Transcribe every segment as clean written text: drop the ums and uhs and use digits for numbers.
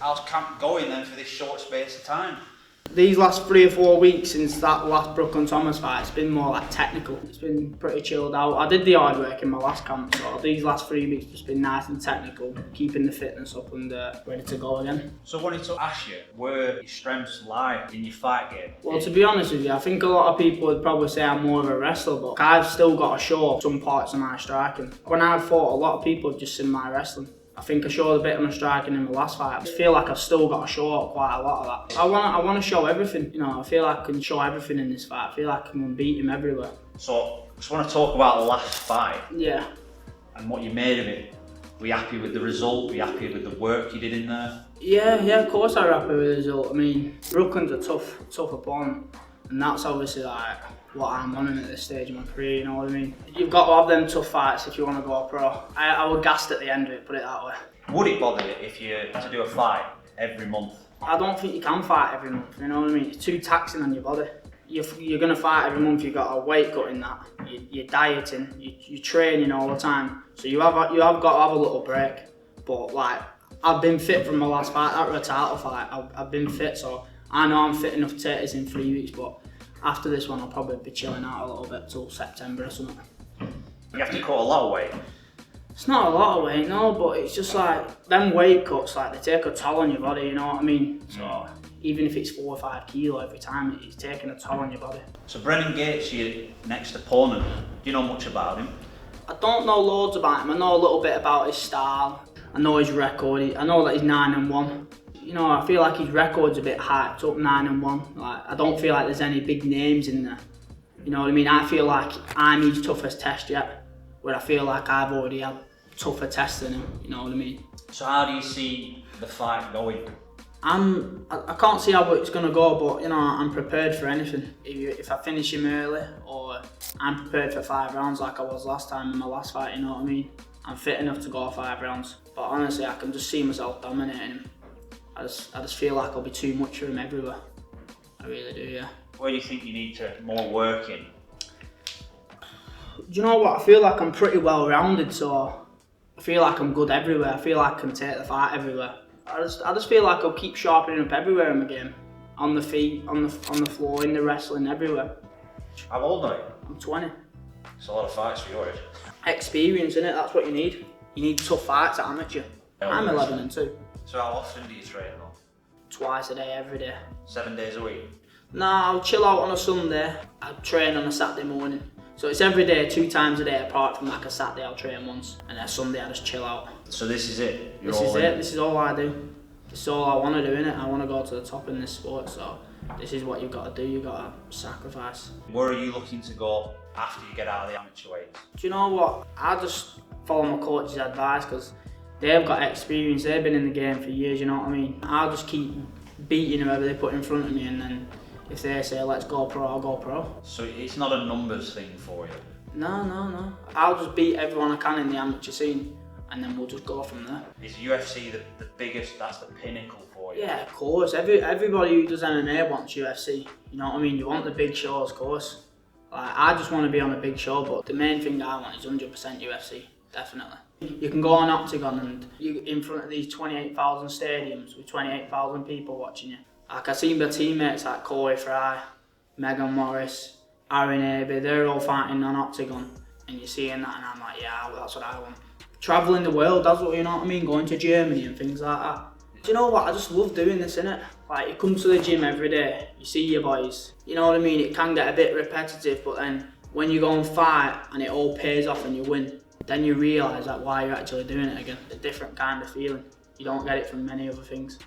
How's camp going then for this short space of time? These last 3 or 4 weeks since that last Brooke and Thomas fight, it's been more like technical. It's been pretty chilled out. I did the hard work in my last camp, so these last 3 weeks just been nice and technical, keeping the fitness up and ready to go again. So I wanted to ask you where your strengths lie in your fight game. Well, to be honest with you, I think a lot of people would probably say I'm more of a wrestler, but I've still got to show some parts of my striking. When I've fought, a lot of people have just seen my wrestling. I think I showed a bit of my striking in my last fight. I feel like I've still got to show quite a lot of that. I want to show everything. You know, I feel like I can show everything in this fight. I feel like I can beat him everywhere. So I just want to talk about the last fight. Yeah. And what you made of it. Were you happy with the result? Were you happy with the work you did in there? Yeah, of course I'm happy with the result. I mean, Brooklyn's a tough opponent, and that's obviously like what I'm wanting at this stage of my career, you know what I mean? You've got to have them tough fights if you want to go pro. I was gassed at the end of it, put it that way. Would it bother you if you had to do a fight every month? I don't think you can fight every month, you know what I mean? It's too taxing on your body. You're going to fight every month, you've got a weight cut in that. You're dieting, you're training all the time. So you have got to have a little break. But like, I've been fit from my last fight, that was a title fight. I've been fit, so I know I'm fit enough to take this in 3 weeks, but after this one I'll probably be chilling out a little bit till September or something. You have to cut a lot of weight. It's not a lot of weight, no, but it's just like, them weight cuts, like, they take a toll on your body, you know what I mean? So, even if it's 4 or 5 kilo every time, it's taking a toll on your body. So Brennan Gates, your next opponent, do you know much about him? I don't know loads about him. I know a little bit about his style. I know his record. I know that he's 9-1. You know, I feel like his record's a bit hyped up, 9-1. Like, I don't feel like there's any big names in there. You know what I mean? I feel like I'm his toughest test yet, where I feel like I've already had tougher tests than him, you know what I mean? So how do you see the fight going? I can't see how it's going to go, but you know, I'm prepared for anything. If I finish him early, or I'm prepared for 5 rounds like I was last time in my last fight, you know what I mean? I'm fit enough to go 5 rounds. But honestly, I can just see myself dominating him. I just feel like I'll be too much for him everywhere. I really do, yeah. Where do you think you need to more work in? Do you know what? I feel like I'm pretty well rounded, so I feel like I'm good everywhere. I feel like I can take the fight everywhere. I just feel like I'll keep sharpening up everywhere in the game. On the feet, on the floor, in the wrestling, everywhere. How old are you? I'm 20. It's a lot of fights for your age. Experience, innit? That's what you need. You need tough fights at amateur. I'm 11-2. So how often do you train though? Twice a day, every day. 7 days a week? Nah, I'll chill out on a Sunday. I'll train on a Saturday morning. So it's every day, 2 times a day, apart from like a Saturday I'll train once, and then a Sunday I just chill out. So this is it? This is it, this is all I do. This is all I want to do, innit? I want to go to the top in this sport, so this is what you've got to do, you've got to sacrifice. Where are you looking to go after you get out of the amateur weights? Do you know what? I just follow my coach's advice, because they've got experience, they've been in the game for years, you know what I mean? I'll just keep beating whoever they put in front of me, and then if they say let's go pro, I'll go pro. So it's not a numbers thing for you? No. I'll just beat everyone I can in the amateur scene, and then we'll just go from there. Is UFC the biggest, that's the pinnacle for you? Yeah, of course. Everybody who does MMA wants UFC. You know what I mean? You want the big shows, of course. Like, I just want to be on a big show, but the main thing I want is 100% UFC, definitely. You can go on Octagon and you're in front of these 28,000 stadiums with 28,000 people watching you. Like, I seen my teammates like Corey Fry, Megan Morris, Aaron Abbey, they're all fighting on Octagon, and you're seeing that, and I'm like, yeah, that's what I want. Travelling the world, that's what, you know what I mean, going to Germany and things like that. Do you know what, I just love doing this, innit? Like, you come to the gym every day, you see your boys, you know what I mean, it can get a bit repetitive, but then when you go and fight and it all pays off and you win, then you realise like why you're actually doing it again. It's a different kind of feeling. You don't get it from many other things.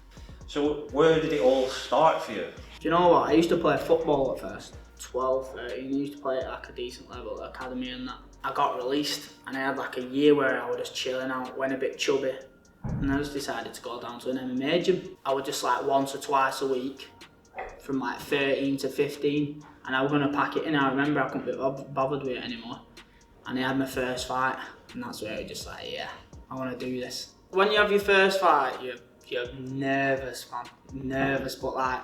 So where did it all start for you? Do you know what, I used to play football at first. 12, 13, I used to play at like a decent level at academy and that. I got released and I had like a year where I was just chilling out, went a bit chubby, and I just decided to go down to an MMA gym. I would just like once or twice a week from like 13 to 15, and I was going to pack it in. I remember I couldn't be bothered with it anymore, and I had my first fight, and that's where I was just like, yeah, I want to do this. When you have your first fight, you're nervous, man, nervous, but like,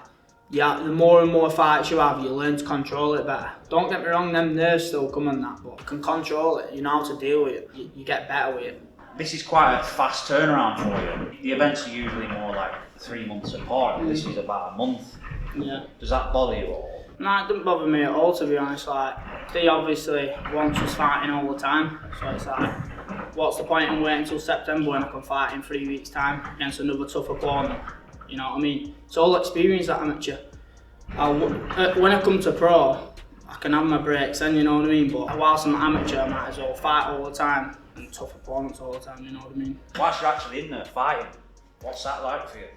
yeah, the more and more fights you have, you learn to control it better. Don't get me wrong, them nerves still come on that, but you can control it, you know how to deal with it, you get better with it. This is quite a fast turnaround for you. The events are usually more like 3 months apart, and this is about a month. Yeah. Does that bother you all? Nah, it doesn't bother me at all, to be honest. Like, they obviously want us fighting all the time, so it's like, what's the point in waiting until September when I can fight in 3 weeks' time against another tough opponent? You know what I mean? It's all experience at amateur. When I come to pro, I can have my breaks then, you know what I mean? But whilst I'm amateur, I might as well fight all the time and tough opponents all the time, you know what I mean? Whilst you're actually in there fighting, what's that like for you?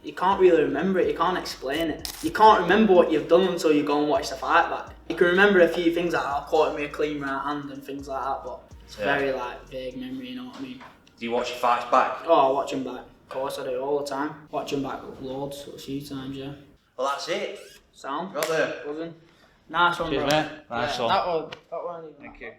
You can't really remember it, you can't explain it. You can't remember what you've done until you go and watch the fight back. You can remember a few things like, I caught me a clean right hand and things like that, but it's very like vague memory, you know what I mean? Do you watch your fights back? Oh, I watch them back. Of course I do, all the time. Watch them back loads, a few times, yeah. Well, that's it. Sound? Got there. Buzzing. Nice one, Cheers, bro. mate. Nice one. That one. Thank you.